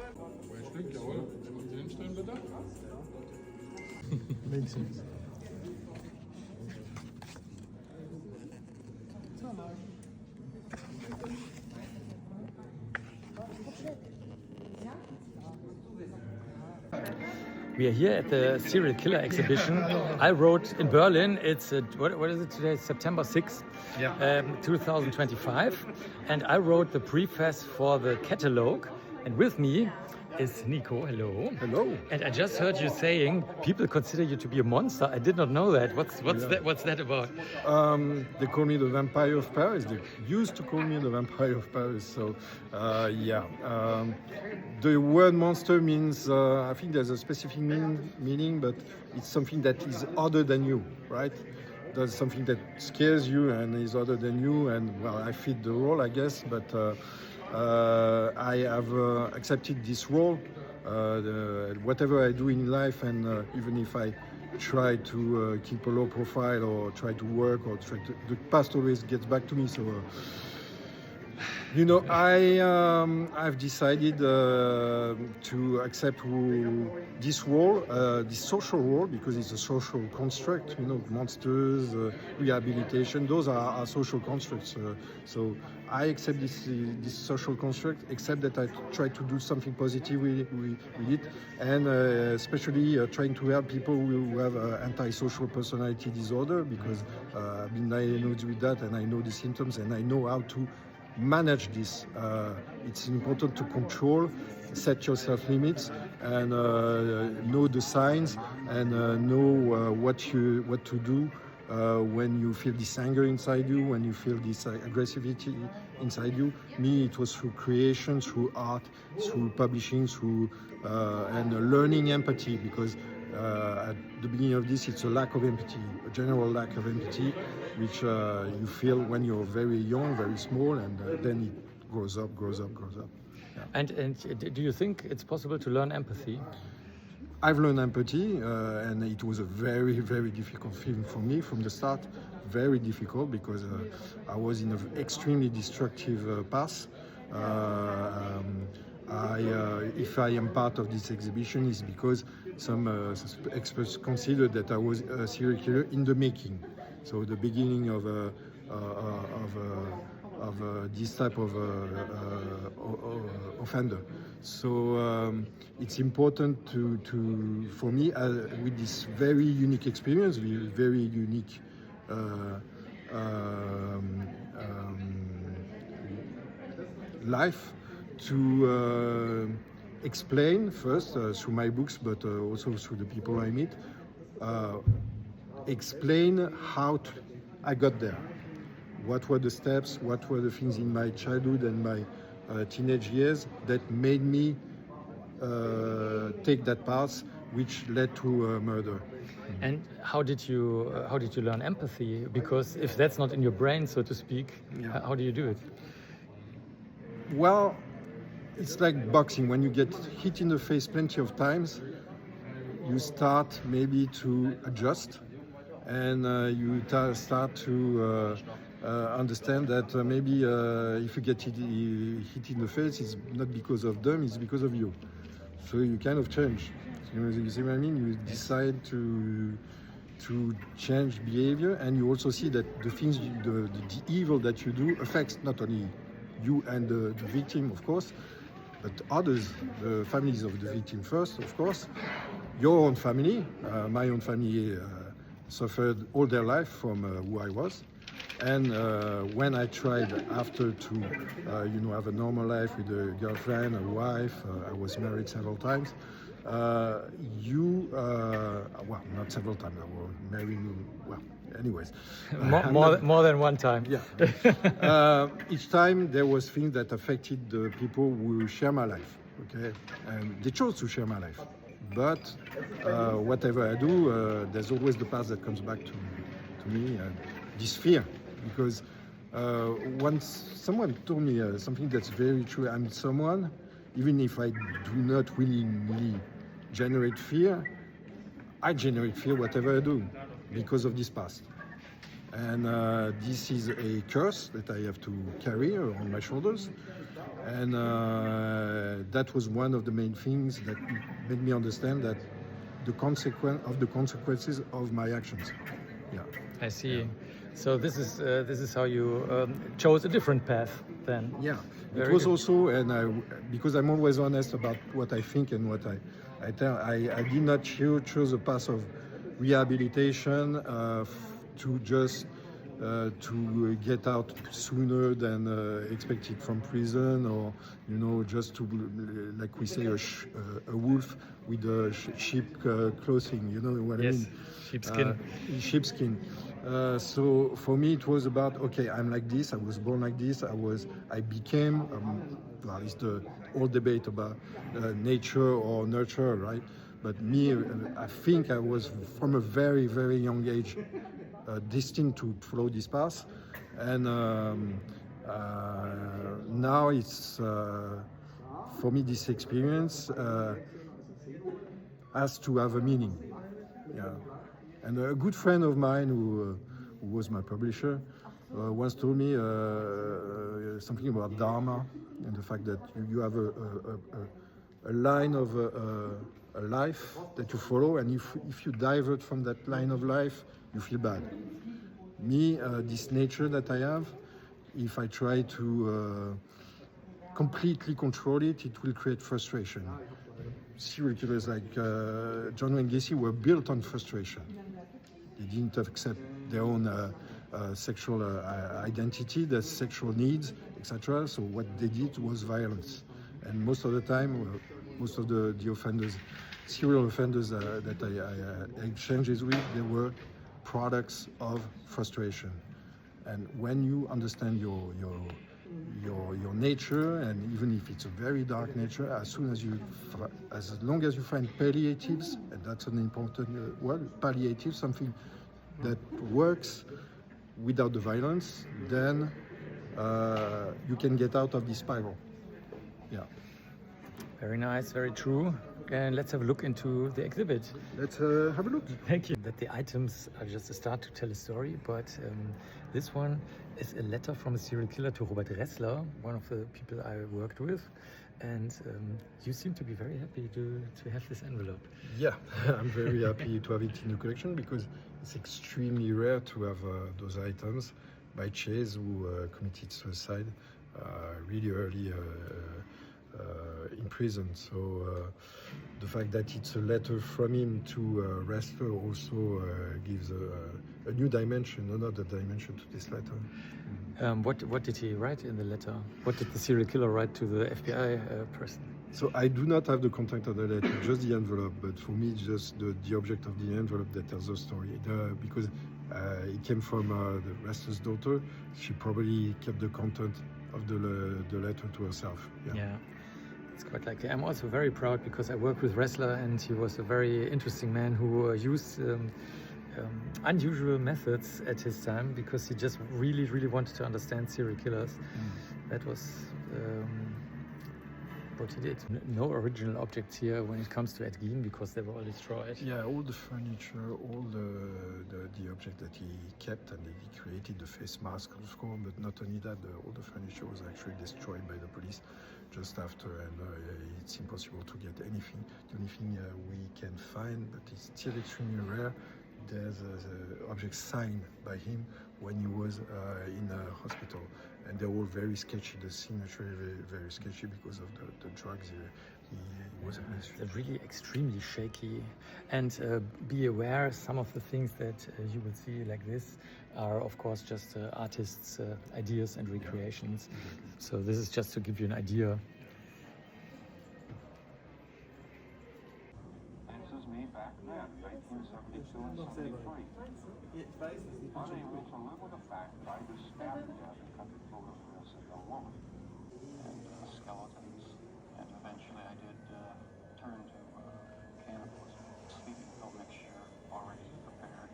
Zwei Stück, jawohl. Und den hinstellen bitte. Makes sense. We are here at the serial killer exhibition. I wrote in Berlin. It's what is it today? September 6th, 2025, and I wrote the preface for the catalog. And with me is Nico. Hello. Hello. And I just heard you saying people consider you to be a monster. I did not know that. What's that about? They call me the Vampire of Paris. They used to call me the Vampire of Paris. So, the word monster means, I think there's a specific meaning, but it's something that is other than you, right? There's something that scares you and is other than you, and well, I fit the role, I guess, but I have accepted this role. Whatever I do in life, and even if I try to keep a low profile or try to work or try to, the past always gets back to me. So, I've decided to accept this role, this social role, because it's a social construct. Monsters, rehabilitation, those are social constructs. So I accept this social construct, except that I try to do something positive with it, and especially trying to help people who have antisocial personality disorder, because I've been diagnosed with that, and I know the symptoms, and I know how to manage this. It's important to control, set yourself limits, and know the signs, and know what to do when you feel this anger inside you, when you feel this aggressivity inside you. Me, it was through creation, through art, through publishing, through and learning empathy, because at the beginning of this, it's a lack of empathy, a general lack of empathy, which you feel when you're very young, very small, and then it grows up. Yeah. And do you think it's possible to learn empathy? I've learned empathy, and it was a very, very difficult thing for me from the start. Very difficult, because I was in an extremely destructive path. If I am part of this exhibition, is because some experts consider that I was a serial killer in the making. So the beginning of this type of offender. So it's important for me, with this very unique experience, with very unique life, to explain first through my books, but also through the people I meet, explain how I got there. What were the steps, what were the things in my childhood and my teenage years that made me take that path, which led to murder. And how did you learn empathy? Because if that's not in your brain, so to speak, how do you do it? Well, it's like boxing. When you get hit in the face plenty of times, you start maybe to adjust, and you start to understand that maybe if you get hit in the face, it's not because of them, it's because of you. So you kind of change. You see what I mean? You decide to change behavior, and you also see that the things, the evil that you do affects not only you and the victim, of course, but others, the families of the victim first, of course, your own family. My own family suffered all their life from who I was. And when I tried after to, have a normal life with a girlfriend, a wife, I was married several times. Well, not several times. I was married. Well, anyways, more than one time. Yeah. Each time there was things that affected the people who share my life. Okay, and they chose to share my life. But whatever I do, there's always the past that comes back to me, and this fear. Because once someone told me something that's very true. I'm someone, even if I do not really generate fear, I generate fear whatever I do because of this past. And this is a curse that I have to carry on my shoulders. And that was one of the main things that made me understand that the consequences of my actions. Yeah. I see. So this is how you chose a different path then. Yeah, Very it was good. also, and because I'm always honest about what I think and what I tell, I did not choose a path of rehabilitation to just to get out sooner than expected from prison, or just to, like we say, a wolf with a sheep clothing. You know what Yes, I mean? sheepskin. Sheepskin. So for me, it was about, okay, I'm like this. I was born like this. I became. Well, it's the old debate about nature or nurture, right? But me, I think I was from a very, very young age destined to follow this path, and now it's for me this experience has to have a meaning. Yeah. And a good friend of mine who was my publisher once told me something about Dharma and the fact that you have a line of a life that you follow, and if you divert from that line of life, you feel bad. Me, this nature that I have, if I try to completely control it, it will create frustration. Serial killers like John Wayne Gacy were built on frustration. They didn't accept their own sexual identity, their sexual needs, etc. So what they did was violence. And most of the time, most of the offenders, serial offenders that I exchanged with, they were products of frustration. And when you understand your nature, and even if it's a very dark nature, as long as you find palliatives, and that's an important word, palliative, something that works without the violence, then you can get out of this spiral. Yeah. Very nice, very true. And let's have a look into the exhibit. Let's have a look. Thank you. That the items are just a start to tell a story, but this one is a letter from a serial killer to Robert Ressler, one of the people I worked with. And you seem to be very happy to have this envelope. Yeah, I'm very happy to have it in the collection because it's extremely rare to have those items by Chase, who committed suicide really early in prison. So the fact that it's a letter from him to Ressler also gives a new dimension, another dimension to this letter. What did he write in the letter? What did the serial killer write to the FBI person? So I do not have the content of the letter, just the envelope. But for me, it's just the object of the envelope that tells the story. Because it came from the Ressler's daughter, she probably kept the content of the letter to herself. Yeah. It's quite likely. I'm also very proud because I worked with Ressler, and he was a very interesting man who used unusual methods at his time because he just really, really wanted to understand serial killers. That was what he did. No original objects here when it comes to Ed Gein because they were all destroyed. Yeah, all the furniture, all the object that he kept, and he created the face mask, of course, but not only that, all the furniture was actually destroyed by the police just after, and it's impossible to get anything. The only thing we can find, but it's still extremely rare, there's an object signed by him when he was in a hospital, and they're all very sketchy. The signature is very, very sketchy because of the drugs he was administered. They're really extremely shaky, and be aware some of the things that you will see like this are of course just artists' ideas and recreations. Yeah, exactly. So this is just to give you an idea. This is me back then, 1972 and 73. Unable to live with the fact that I was stabbed to death and cut the throat of a young woman. And skeletons, and eventually I did turn to cannibalism. Sleeping pill mixture already prepared.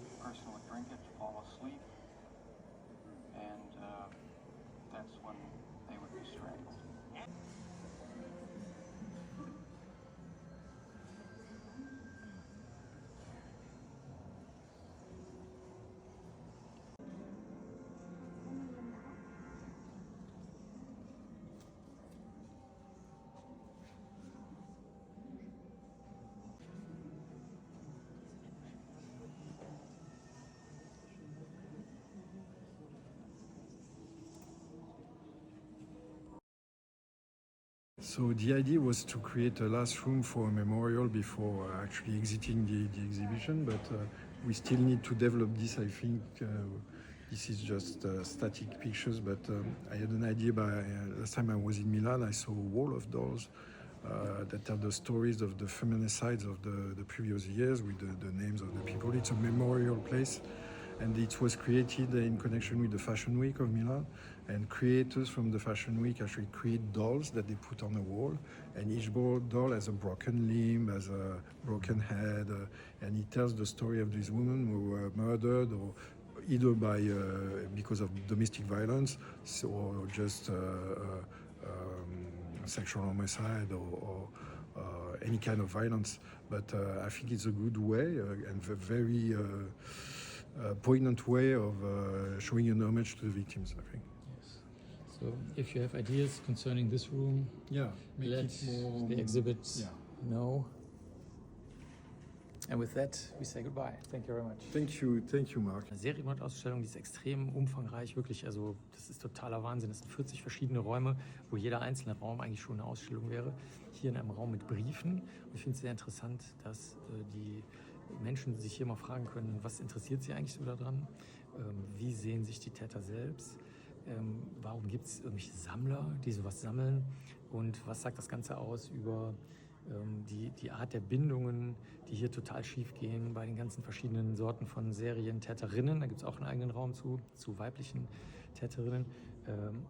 The person would drink it, fall asleep, and that's when they would be strangled. So the idea was to create a last room for a memorial before actually exiting the exhibition, but we still need to develop this. I think this is just static pictures, but I had an idea last time I was in Milan, I saw a wall of dolls that tell the stories of the feminicides of the previous years with the names of the people. It's a memorial place, and it was created in connection with the Fashion Week of Milan, and creators from the Fashion Week actually create dolls that they put on the wall, and each doll has a broken limb, has a broken head, and it tells the story of these women who were murdered or either because of domestic violence or just sexual homicide or any kind of violence. But I think it's a good way and a very poignant way of showing an homage to the victims, I think. Yes. So if you have ideas concerning this room, Make let it more, the exhibit know. And with that, we say goodbye. Thank you very much. Thank you, Mark. Eine Serienmordausstellung, die ist extrem umfangreich, wirklich, also das ist totaler Wahnsinn. Es sind 40 verschiedene Räume, wo jeder einzelne Raum eigentlich schon eine Ausstellung wäre. Hier in einem Raum mit Briefen. Und ich finde es sehr interessant, dass die Menschen sich hier mal fragen können, was interessiert sie eigentlich so daran? Wie sehen sich die Täter selbst? Warum gibt es irgendwelche Sammler, die sowas sammeln? Und was sagt das Ganze aus über die Art der Bindungen, die hier total schief gehen bei den ganzen verschiedenen Sorten von Serientäterinnen. Da gibt es auch einen eigenen Raum zu weiblichen Täterinnen.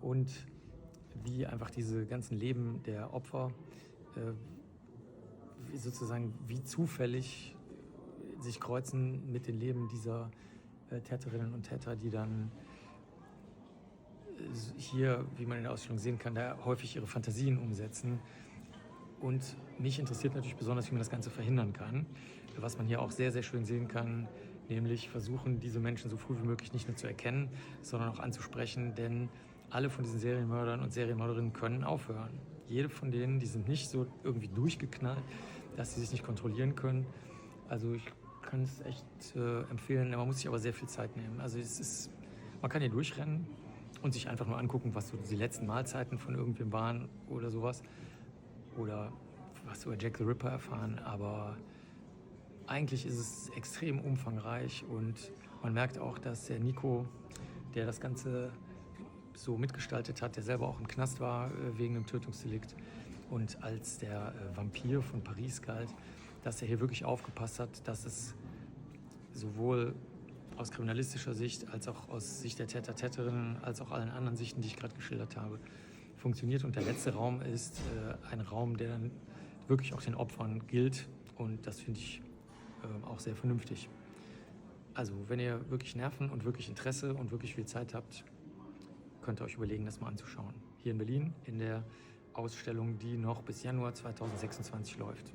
Und wie einfach diese ganzen Leben der Opfer sozusagen wie zufällig sich kreuzen mit den Leben dieser Täterinnen und Täter, die dann hier, wie man in der Ausstellung sehen kann, da häufig ihre Fantasien umsetzen. Und mich interessiert natürlich besonders, wie man das Ganze verhindern kann. Was man hier auch sehr, sehr schön sehen kann, nämlich versuchen, diese Menschen so früh wie möglich nicht nur zu erkennen, sondern auch anzusprechen, denn alle von diesen Serienmördern und Serienmörderinnen können aufhören. Jede von denen, die sind nicht so irgendwie durchgeknallt, dass sie sich nicht kontrollieren können. Also ich kann es echt empfehlen, man muss sich aber sehr viel Zeit nehmen. Also man kann hier durchrennen und sich einfach nur angucken, was so die letzten Mahlzeiten von irgendwem waren oder sowas. Oder was über Jack the Ripper erfahren, aber eigentlich ist es extrem umfangreich und man merkt auch, dass der Nico, der das Ganze so mitgestaltet hat, der selber auch im Knast war wegen einem Tötungsdelikt und als der Vampir von Paris galt, dass er hier wirklich aufgepasst hat, dass es sowohl aus kriminalistischer Sicht als auch aus Sicht der Täter, Täterinnen, als auch allen anderen Sichten, die ich gerade geschildert habe, funktioniert. Und der letzte Raum ist ein Raum, der dann wirklich auch den Opfern gilt. Und das finde ich auch sehr vernünftig. Also wenn ihr wirklich Nerven und wirklich Interesse und wirklich viel Zeit habt, könnt ihr euch überlegen, das mal anzuschauen. Hier in Berlin in der Ausstellung, die noch bis Januar 2026 läuft.